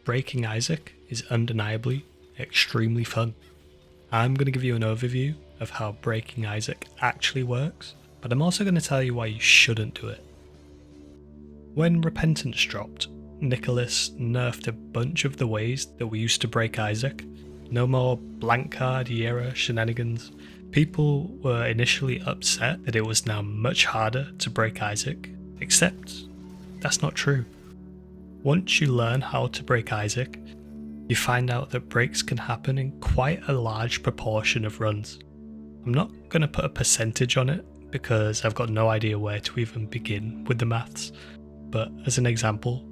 Breaking Isaac is undeniably extremely fun. I'm going to give you an overview of how Breaking Isaac actually works, but I'm also going to tell you why you shouldn't do it. When Repentance dropped, Nicholas nerfed a bunch of the ways that we used to break Isaac. No more blank card Yera shenanigans. People were initially upset that it was now much harder to break Isaac, except that's not true. Once you learn how to break Isaac, you find out that breaks can happen in quite a large proportion of runs. I'm not going to put a percentage on it because I've got no idea where to even begin with the maths, but as an example,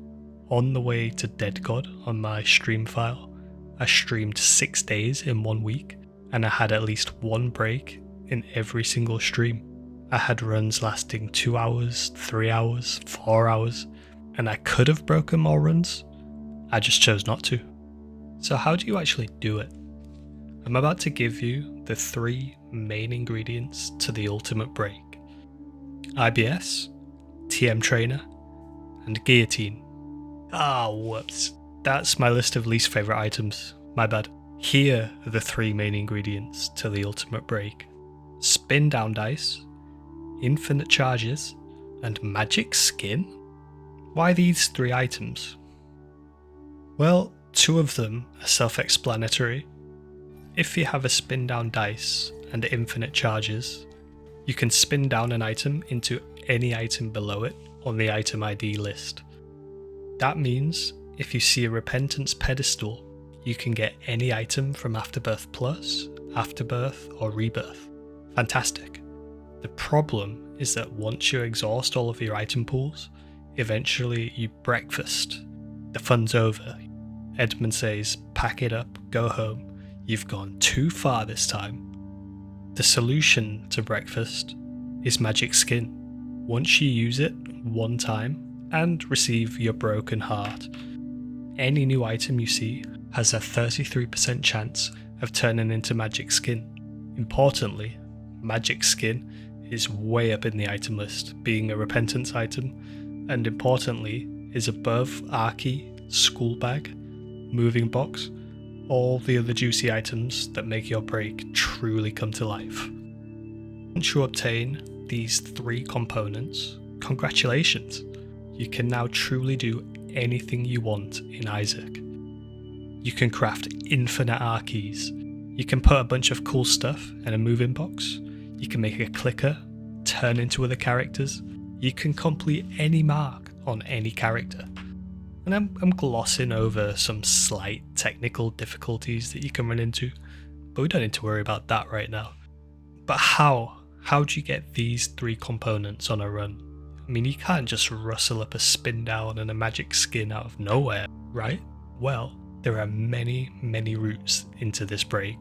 on the way to Dead God on my stream file, I streamed 6 days in 1 week and I had at least one break in every single stream. I had runs lasting 2 hours, 3 hours, 4 hours, and I could have broken more runs, I just chose not to. So how do you actually do it? I'm about to give you the 3 main ingredients to the ultimate break: IBS, TM Trainer, and Guillotine. Whoops. That's my list of least favourite items, my bad. Here are the 3 main ingredients to the ultimate break: spin down dice, infinite charges, and magic skin? Why these 3 items? Well, 2 of them are self-explanatory. If you have a spin down dice and infinite charges, you can spin down an item into any item below it on the item ID list. That means if you see a Repentance pedestal, you can get any item from Afterbirth Plus, Afterbirth, or Rebirth. Fantastic. The problem is that once you exhaust all of your item pools, eventually you breakfast. The fun's over. Edmund says, pack it up, go home. You've gone too far this time. The solution to breakfast is Magic Skin. Once you use it 1 time and receive your broken heart, any new item you see has a 33% chance of turning into Magic Skin. Importantly, Magic Skin is way up in the item list, being a Repentance item, and importantly is above Arky, School Bag, Moving Box, all the other juicy items that make your break truly come to life. Once you obtain these 3 components, congratulations! You can now truly do anything you want in Isaac. You can craft infinite Arkeys. You can put a bunch of cool stuff in a moving box. You can make a clicker, turn into other characters. You can complete any mark on any character. And I'm glossing over some slight technical difficulties that you can run into, but we don't need to worry about that right now. But how? How do you get these 3 components on a run? I mean, you can't just rustle up a spin down and a magic skin out of nowhere, right? Well, there are many routes into this break.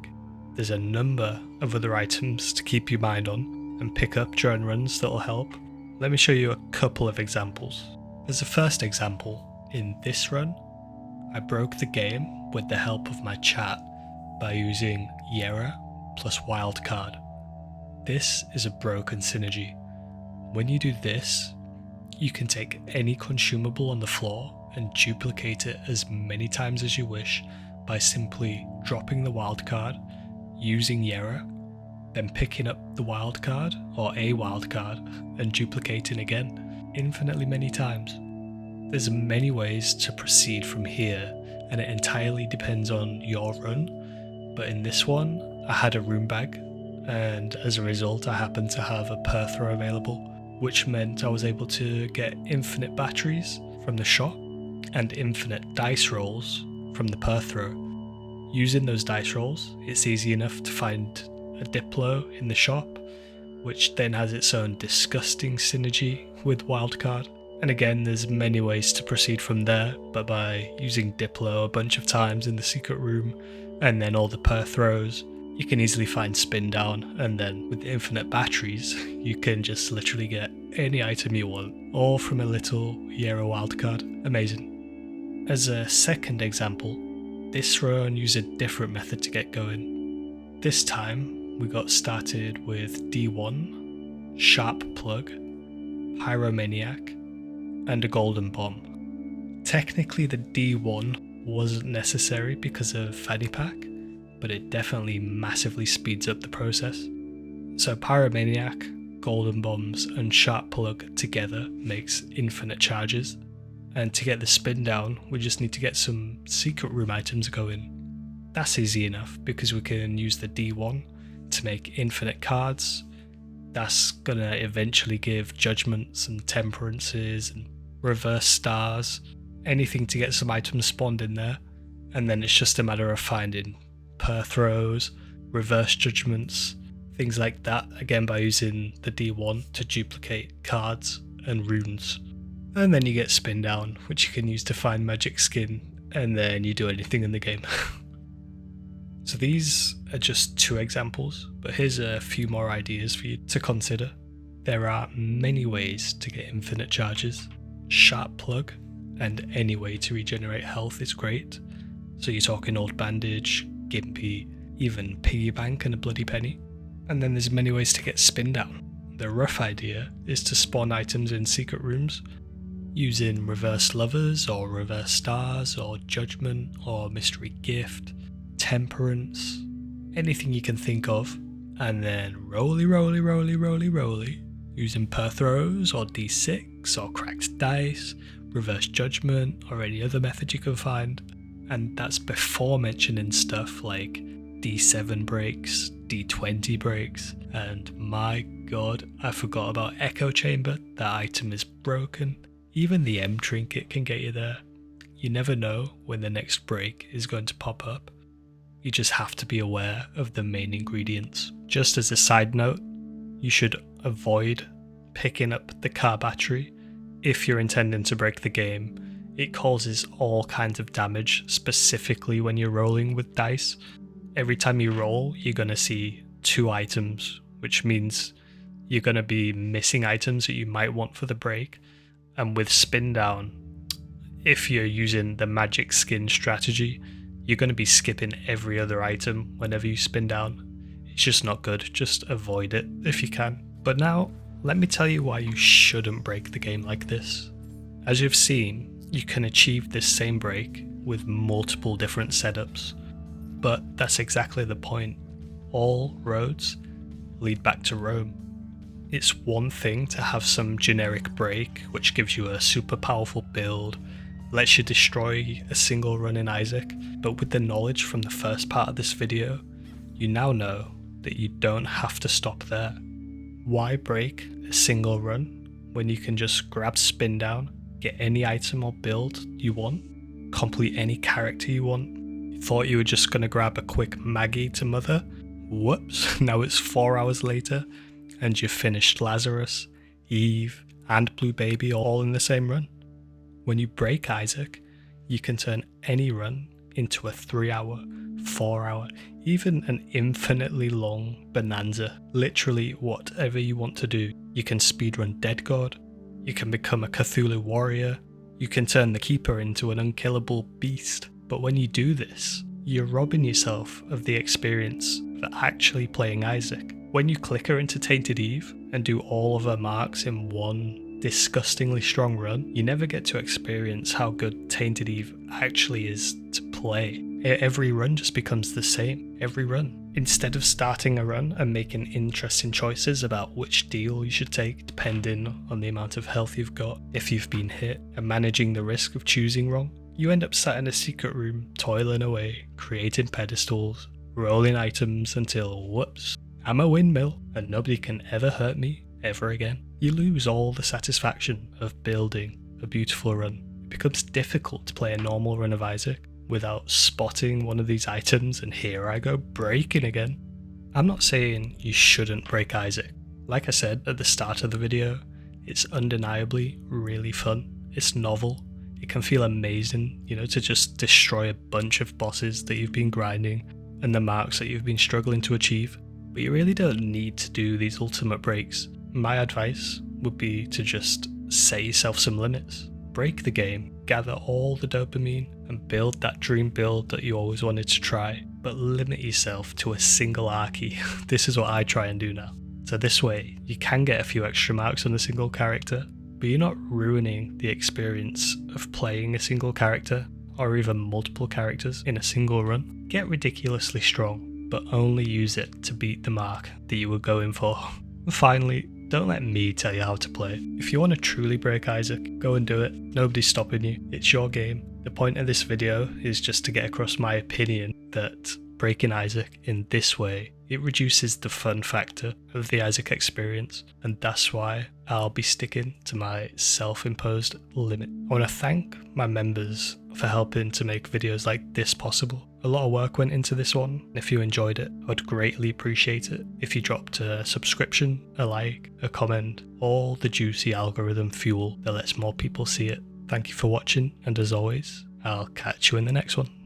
There's a number of other items to keep your mind on and pick up during runs that'll help. Let me show you a couple of examples. As a first example, in this run, I broke the game with the help of my chat by using Yera plus Wildcard. This is a broken synergy. When you do this, you can take any consumable on the floor and duplicate it as many times as you wish by simply dropping the wildcard, using Yera, then picking up the wildcard or a wildcard and duplicating again, infinitely many times. There's many ways to proceed from here, and it entirely depends on your run, but in this one, I had a room bag, and as a result I happened to have a Perthro available, which meant I was able to get infinite batteries from the shop and infinite dice rolls from the Perthro. Using those dice rolls, it's easy enough to find a Diplo in the shop, which then has its own disgusting synergy with Wildcard. And again, there's many ways to proceed from there, but by using Diplo a bunch of times in the secret room and then all the Perthros, you can easily find spin down, and then with infinite batteries, you can just literally get any item you want, all from a little Yera wildcard. Amazing. As a second example, this run used a different method to get going. This time, we got started with D1, Sharp Plug, Pyromaniac, and a Golden Bomb. Technically the D1 wasn't necessary because of Fanny Pack, but it definitely massively speeds up the process. So Pyromaniac, Golden Bombs and Sharp Plug together makes infinite charges, and to get the spin down we just need to get some secret room items going. That's easy enough because we can use the D1 to make infinite cards. That's gonna eventually give Judgments and Temperances and Reverse Stars, anything to get some items spawned in there, and then it's just a matter of finding Perthrows, Reverse Judgments, things like that, again by using the D1 to duplicate cards and runes. And then you get Spin Down, which you can use to find Magic Skin, and then you do anything in the game. So these are just 2 examples, but here's a few more ideas for you to consider. There are many ways to get infinite charges. Sharp Plug and any way to regenerate health is great. So you're talking Old Bandage, Gimpy, even Piggy Bank and a Bloody Penny. And then there's many ways to get Spin Down. The rough idea is to spawn items in secret rooms using Reverse Lovers or Reverse Stars or Judgment or Mystery Gift, Temperance, anything you can think of, and then roly using Perthrows or D6 or Cracked Dice, Reverse Judgment or any other method you can find. And that's before mentioning stuff like D7 breaks, D20 breaks, and my god, I forgot about Echo Chamber. That item is broken. Even the M Trinket can get you there. You never know when the next break is going to pop up. You just have to be aware of the main ingredients. Just as a side note, you should avoid picking up the car battery if you're intending to break the game. It causes all kinds of damage, specifically when you're rolling with dice. Every time you roll, you're going to see 2 items, which means you're going to be missing items that you might want for the break. And with Spin Down, if you're using the Magic Skin strategy, you're going to be skipping every other item whenever you spin down. It's just not good. Just avoid it if you can. But now, let me tell you why you shouldn't break the game like this. As you've seen, you can achieve this same break with multiple different setups. But that's exactly the point. All roads lead back to Rome. It's one thing to have some generic break, which gives you a super powerful build, lets you destroy a single run in Isaac, but with the knowledge from the first part of this video, you now know that you don't have to stop there. Why break a single run when you can just grab Spin Down, get any item or build you want, complete any character you want? You thought you were just going to grab a quick Maggie to mother? Whoops, now it's 4 hours later and you've finished Lazarus, Eve and Blue Baby all in the same run. When you break Isaac, you can turn any run into a 3-hour, 4-hour, even an infinitely long bonanza. Literally whatever you want to do. You can speedrun Dead God, you can become a Cthulhu warrior, you can turn the Keeper into an unkillable beast. But when you do this, you're robbing yourself of the experience of actually playing Isaac. When you click her into Tainted Eve and do all of her marks in one disgustingly strong run, you never get to experience how good Tainted Eve actually is to play. Every run just becomes the same, every run. Instead of starting a run and making interesting choices about which deal you should take depending on the amount of health you've got, if you've been hit, and managing the risk of choosing wrong, you end up sat in a secret room, toiling away, creating pedestals, rolling items until, whoops, I'm a windmill and nobody can ever hurt me ever again. You lose all the satisfaction of building a beautiful run. It becomes difficult to play a normal run of Isaac without spotting one of these items and here I go breaking again. I'm not saying you shouldn't break Isaac. Like I said at the start of the video, it's undeniably really fun. It's novel. It can feel amazing, to just destroy a bunch of bosses that you've been grinding and the marks that you've been struggling to achieve. But you really don't need to do these ultimate breaks. My advice would be to just set yourself some limits. Break the game, gather all the dopamine, and build that dream build that you always wanted to try, but limit yourself to a single Archie. This is what I try and do now. So this way, you can get a few extra marks on a single character, but you're not ruining the experience of playing a single character. or even multiple characters in a single run, get ridiculously strong, but only use it to beat the mark that you were going for. Finally, don't let me tell you how to play. If you want to truly break Isaac, go and do it. Nobody's stopping you. It's your game. The point of this video is just to get across my opinion that breaking Isaac in this way, it reduces the fun factor of the Isaac experience, and that's why I'll be sticking to my self-imposed limit. I want to thank my members for helping to make videos like this possible. A lot of work went into this one. If you enjoyed it, I'd greatly appreciate it if you dropped a subscription, a like, a comment, all the juicy algorithm fuel that lets more people see it. Thank you for watching, and as always, I'll catch you in the next one.